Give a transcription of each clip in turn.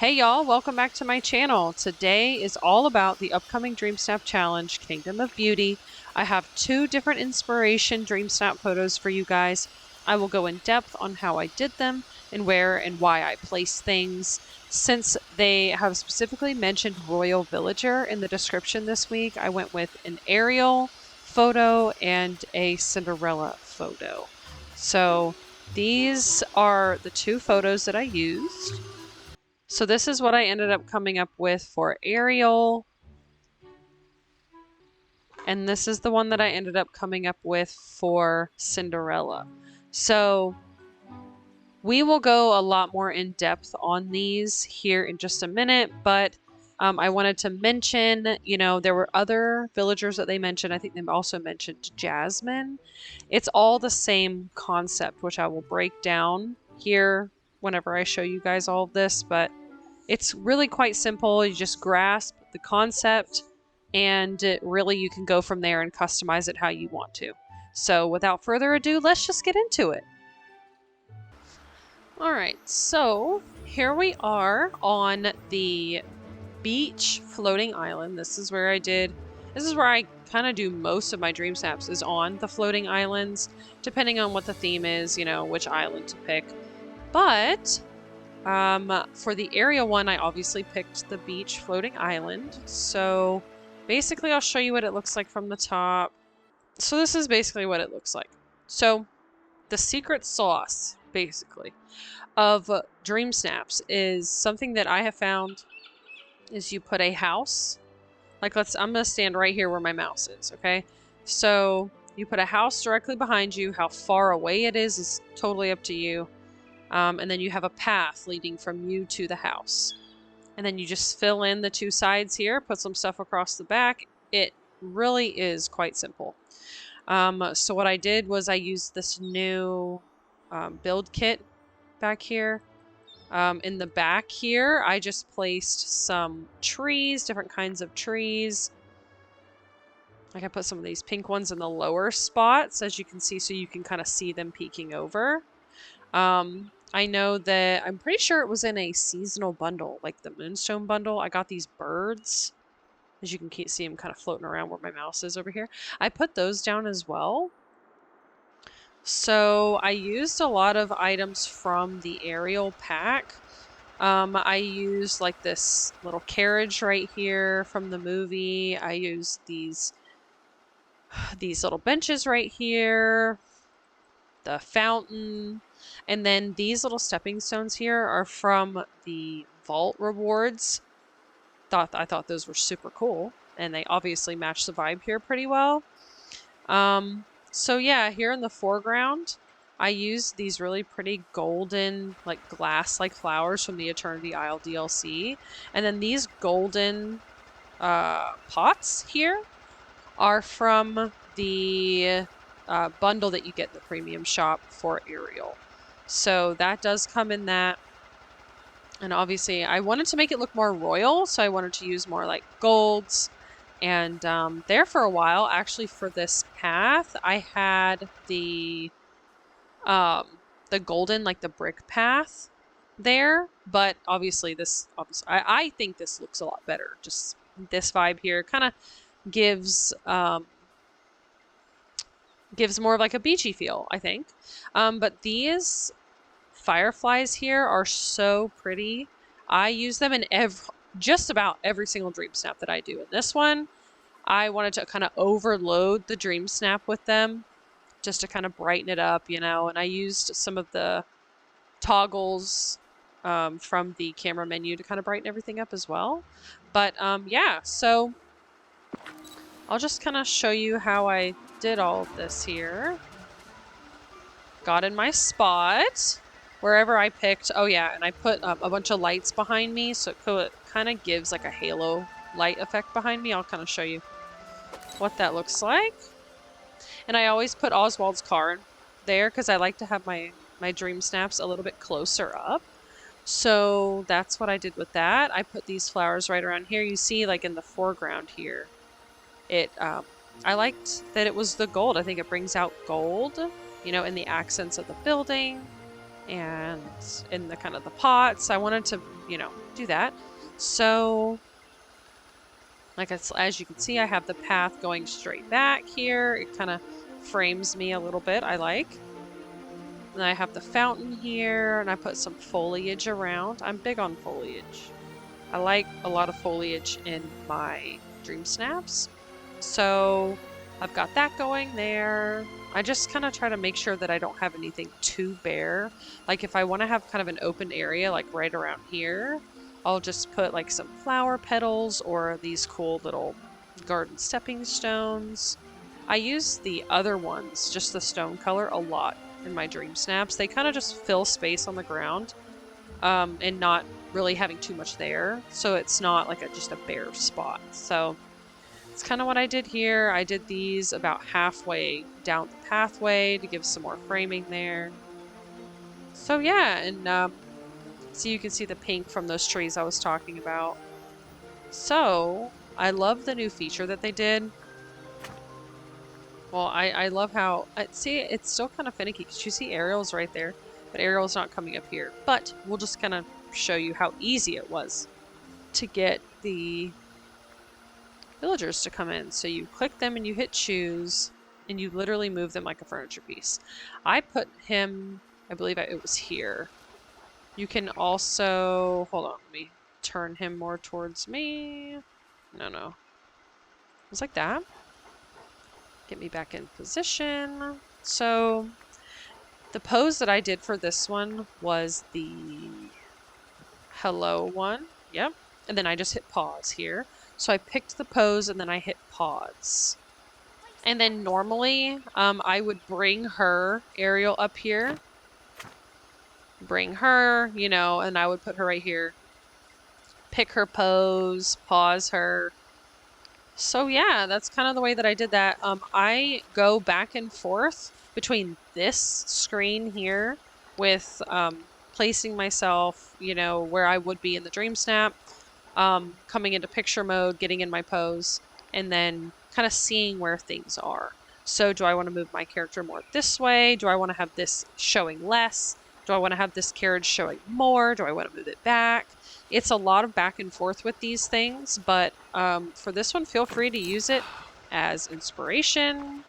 Hey y'all, welcome back to my channel. Today is all about the upcoming DreamSnap challenge, Kingdom of Beauty. I have two different inspiration DreamSnap photos for you guys. I will go in depth on how I did them and where and why I placed things. Since they have specifically mentioned Royal Villager in the description this week, I went with an Ariel photo and a Cinderella photo. So these are the two photos that I used. So this is what I ended up coming up with for Ariel. And this is the one that I ended up coming up with for Cinderella. So we will go a lot more in depth on these here in just a minute, but I wanted to mention, there were other villagers that they mentioned. I think they also mentioned Jasmine. It's all the same concept, which I will break down here whenever I show you guys all of this, but it's really quite simple. You just grasp the concept and really you can go from there and customize it how you want to. So without further ado, let's just get into it. Alright, so here we are on the beach floating island. This is where I kind of do most of my dream snaps, is on the floating islands, depending on what the theme is, which island to pick. But for the area one, I obviously picked the beach floating island. So basically I'll show you what it looks like from the top. So this is basically what it looks like. So the secret sauce, basically, of Dream Snaps is something that I have found is you put a house. Like I'm going to stand right here where my mouse is, okay? So you put a house directly behind you. How far away it is totally up to you. And then you have a path leading from you to the house. And then you just fill in the two sides here, put some stuff across the back. It really is quite simple. So what I did was I used this new build kit back here. In the back here, I just placed some trees, different kinds of trees. Like I put some of these pink ones in the lower spots, as you can see, so you can kind of see them peeking over. I know that I'm pretty sure it was in a seasonal bundle, like the Moonstone bundle. I got these birds, as you can see them kind of floating around where my mouse is over here. I put those down as well. So I used a lot of items from the Ariel pack. I used like this little carriage right here from the movie. I used these little benches right here, the fountain. And then these little stepping stones here are from the vault rewards. I thought those were super cool, and they obviously match the vibe here pretty well. So yeah, here in the foreground, I used these really pretty golden, like glass-like flowers from the Eternity Isle DLC. And then these golden pots here are from the bundle that you get in the premium shop for Ariel. So that does come in that. And obviously I wanted to make it look more royal, so I wanted to use more like golds. And there for a while, actually for this path, I had the golden, like the brick path there. But obviously I think this looks a lot better. Just this vibe here kind of gives more of like a beachy feel, I think. But these fireflies here are so pretty. I use them in just about every single dream snap that I do. In this one, I wanted to kind of overload the dream snap with them just to kind of brighten it up, and I used some of the toggles from the camera menu to kind of brighten everything up as well. But yeah, so I'll just kind of show you how I did all of this here. Got in my spot wherever I picked. Oh yeah, and I put a bunch of lights behind me, so it kind of gives like a halo light effect behind me. I'll kind of show you what that looks like. And I always put Oswald's car there because I like to have my dream snaps a little bit closer up. So that's what I did with that. I put these flowers right around here. You see, like in the foreground here, I liked that it was the gold. I think it brings out gold, in the accents of the building. and in the kind of the pots. I wanted to, you know, do that. So like as you can see, I have the path going straight back here. It kind of frames me a little bit, I like. And I have the fountain here, and I put some foliage around. I'm big on foliage. I like a lot of foliage in my dream snaps. So I've got that going there. I just kind of try to make sure that I don't have anything too bare. Like if I want to have kind of an open area, like right around here, I'll just put like some flower petals or these cool little garden stepping stones. I use the other ones, just the stone color, a lot in my dream snaps. They kind of just fill space on the ground and not really having too much there. So it's not like just a bare spot. So it's kind of what I did here. I did these about halfway down the pathway to give some more framing there. So yeah, and so you can see the pink from those trees I was talking about. So I love the new feature that they did. Well, I love how, see, it's still kind of finicky because you see Ariel's right there, but Ariel's not coming up here. But we'll just kind of show you how easy it was to get the villagers to come in. So you click them and you hit choose, and you literally move them like a furniture piece. I put him, I believe it was here. You can also, hold on, let me turn him more towards me. No. It was like that. Get me back in position. So the pose that I did for this one was the hello one. Yep. And then I just hit pause here. So I picked the pose and then I hit pause. And then normally I would bring her, Ariel, up here. Bring her, you know, and I would put her right here. Pick her pose, pause her. So yeah, that's kind of the way that I did that. I go back and forth between this screen here with placing myself, you know, where I would be in the DreamSnap, coming into picture mode, getting in my pose, and then kind of seeing where things are. So do I want to move my character more this way? Do I want to have this showing less? Do I want to have this carriage showing more? Do I want to move it back? It's a lot of back and forth with these things, but for this one, feel free to use it as inspiration.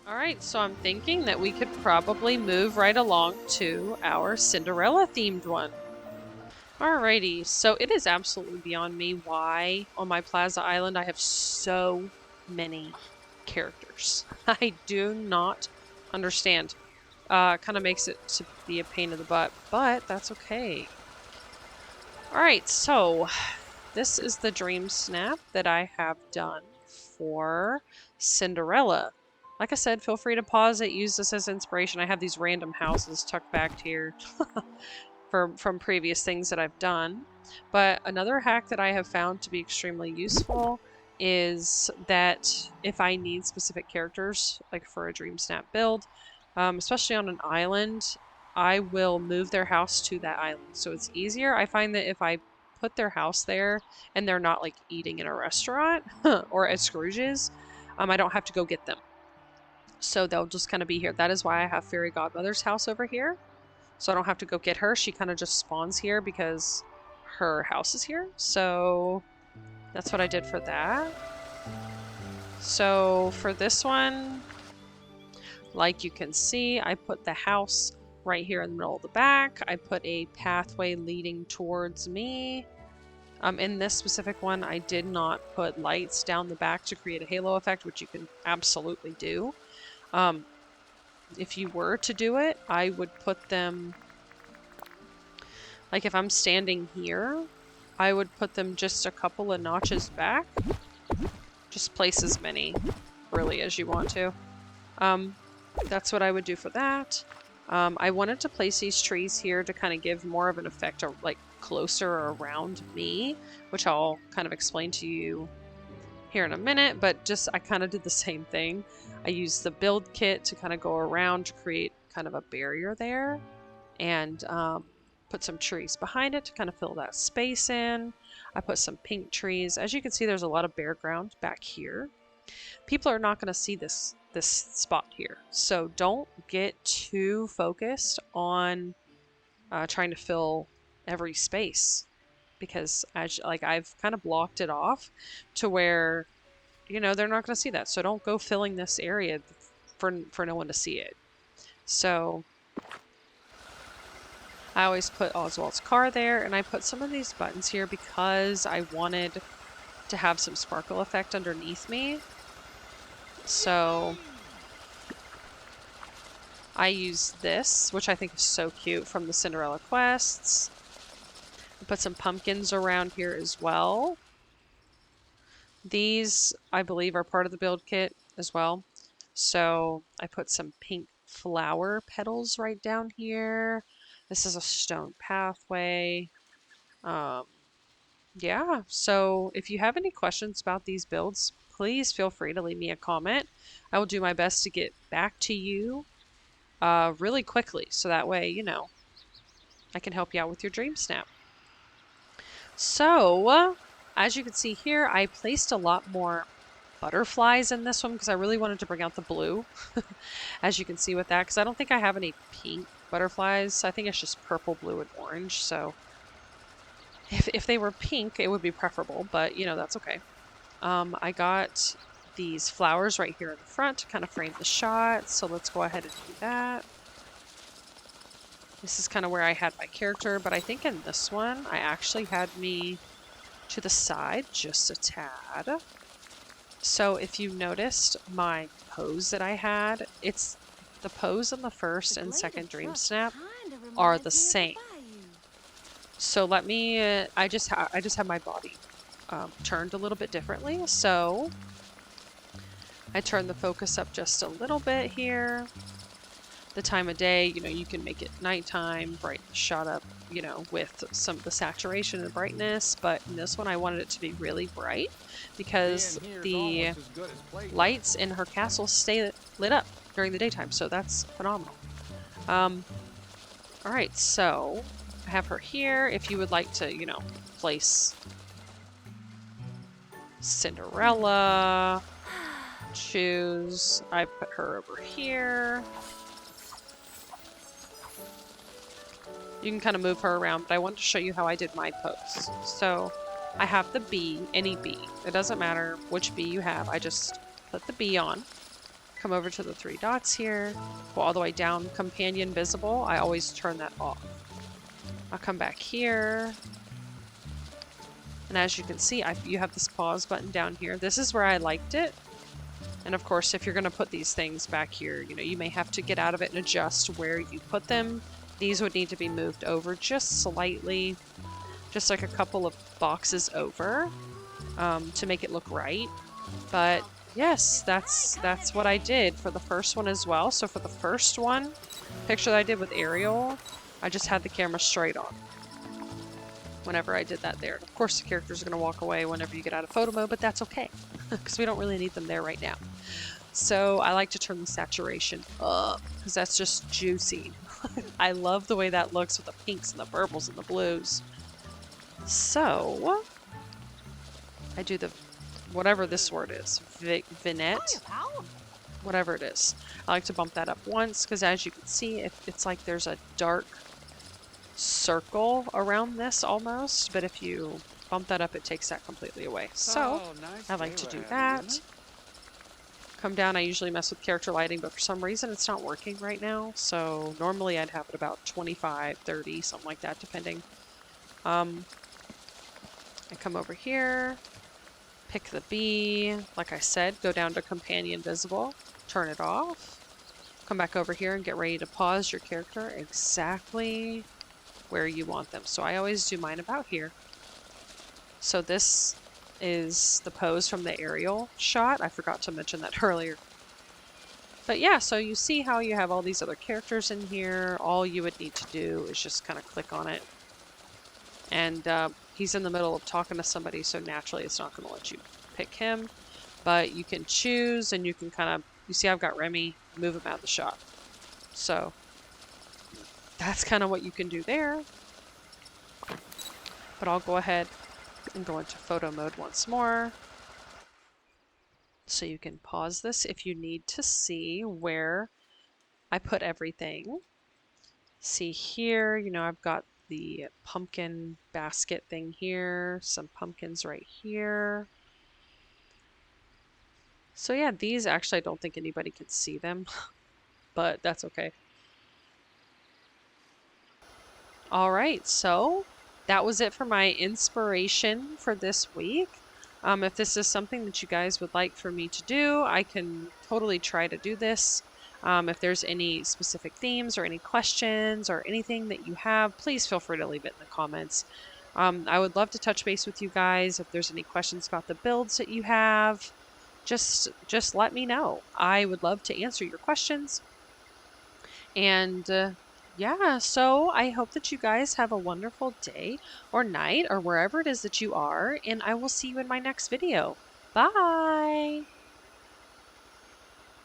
Alright, so I'm thinking that we could probably move right along to our Cinderella themed one. Alrighty, so it is absolutely beyond me why on my Plaza Island I have so many characters. I do not understand. Kind of makes it to be a pain in the butt, but that's okay. Alright, so this is the dream snap that I have done for Cinderella. Like I said, feel free to pause it, use this as inspiration. I have these random houses tucked back here from previous things that I've done. But another hack that I have found to be extremely useful is that if I need specific characters, like for a dream snap build, especially on an island, I will move their house to that island. So it's easier. I find that if I put their house there and they're not like eating in a restaurant or at Scrooge's, I don't have to go get them. So they'll just kind of be here. That is why I have Fairy Godmother's house over here. So I don't have to go get her. She kind of just spawns here because her house is here. So that's what I did for that. So for this one, like you can see, I put the house right here in the middle of the back. I put a pathway leading towards me. In this specific one, I did not put lights down the back to create a halo effect, which you can absolutely do. If you were to do it, I would put them, like if I'm standing here, I would put them just a couple of notches back. Just place as many, really, as you want to. That's what I would do for that. I wanted to place these trees here to kind of give more of an effect of like closer around me, which I'll kind of explain to you here in a minute, but just I kind of did the same thing. I used the build kit to kind of go around to create kind of a barrier there. And put some trees behind it to kind of fill that space in. I put some pink trees. As you can see, there's a lot of bare ground back here. People are not going to see this spot here, so don't get too focused on trying to fill every space, because I've kind of blocked it off to where, you know, they're not going to see that. So don't go filling this area for no one to see it. So I always put Oswald's car there, and I put some of these buttons here because I wanted to have some sparkle effect underneath me. So I use this, which I think is so cute, from the Cinderella quests. I put some pumpkins around here as well. These, I believe, are part of the build kit as well. So I put some pink flower petals right down here. This is a stone pathway. Yeah, so if you have any questions about these builds, please feel free to leave me a comment. I will do my best to get back to you really quickly, so that way, you know, I can help you out with your DreamSnap. So, as you can see here, I placed a lot more butterflies in this one because I really wanted to bring out the blue, as you can see with that, because I don't think I have any pink butterflies. I think it's just purple, blue, and orange, so if they were pink, it would be preferable, but, you know, that's okay. I got these flowers right here in the front to kind of frame the shot, so let's go ahead and do that. This is kind of where I had my character, but I think in this one, I actually had me to the side just a tad. So if you noticed my pose that I had, it's the pose in the first and second DreamSnap are the same. So let me, I just have my body turned a little bit differently. So I turned the focus up just a little bit here. The time of day, you know, you can make it nighttime, brighten the shot up, you know, with some of the saturation and brightness. But in this one, I wanted it to be really bright because the lights in her castle stay lit up during the daytime. So that's phenomenal. All right, so I have her here. If you would like to, you know, place Cinderella, choose, I put her over here. You can kind of move her around, but I wanted to show you how I did my pose. So I have the bee, any bee. It doesn't matter which bee you have. I just put the bee on. Come over to the three dots here. Go all the way down. Companion visible. I always turn that off. I'll come back here. And as you can see, you have this pause button down here. This is where I liked it. And of course, if you're going to put these things back here, you know, you may have to get out of it and adjust where you put them. These would need to be moved over just slightly, just like a couple of boxes over, to make it look right. But yes, that's what I did for the first one as well. So for the first one, picture that I did with Ariel, I just had the camera straight on whenever I did that there. Of course, the characters are going to walk away whenever you get out of photo mode, but that's okay because we don't really need them there right now. So I like to turn the saturation up because that's just juicy. I love the way that looks with the pinks and the purples and the blues. So I do the, whatever this word is, vignette, whatever it is. I like to bump that up once because as you can see, it's like there's a dark circle around this almost, but if you bump that up, it takes that completely away. So I like to do that. Come down, I usually mess with character lighting, but for some reason it's not working right now. So normally I'd have it about 25, 30, something like that, depending. I come over here, pick the bee. Like I said, go down to companion visible, turn it off. Come back over here and get ready to pause your character exactly where you want them. So I always do mine about here. So this is the pose from the aerial shot. I forgot to mention that earlier. But yeah, so you see how you have all these other characters in here. All you would need to do is just kind of click on it. And he's in the middle of talking to somebody, so naturally it's not going to let you pick him. But you can choose, and you can kind of, you see I've got Remy, move him out of the shot. So that's kind of what you can do there. But I'll go ahead and go into photo mode once more. So you can pause this if you need to see where I put everything. See here, you know, I've got the pumpkin basket thing here, some pumpkins right here. So yeah, these actually I don't think anybody can see them, but that's okay. All right, so that was it for my inspiration for this week. If this is something that you guys would like for me to do, I can totally try to do this. If there's any specific themes or any questions or anything that you have, please feel free to leave it in the comments. I would love to touch base with you guys. If there's any questions about the builds that you have, just let me know. I would love to answer your questions. And yeah, so I hope that you guys have a wonderful day or night or wherever it is that you are, and I will see you in my next video. Bye!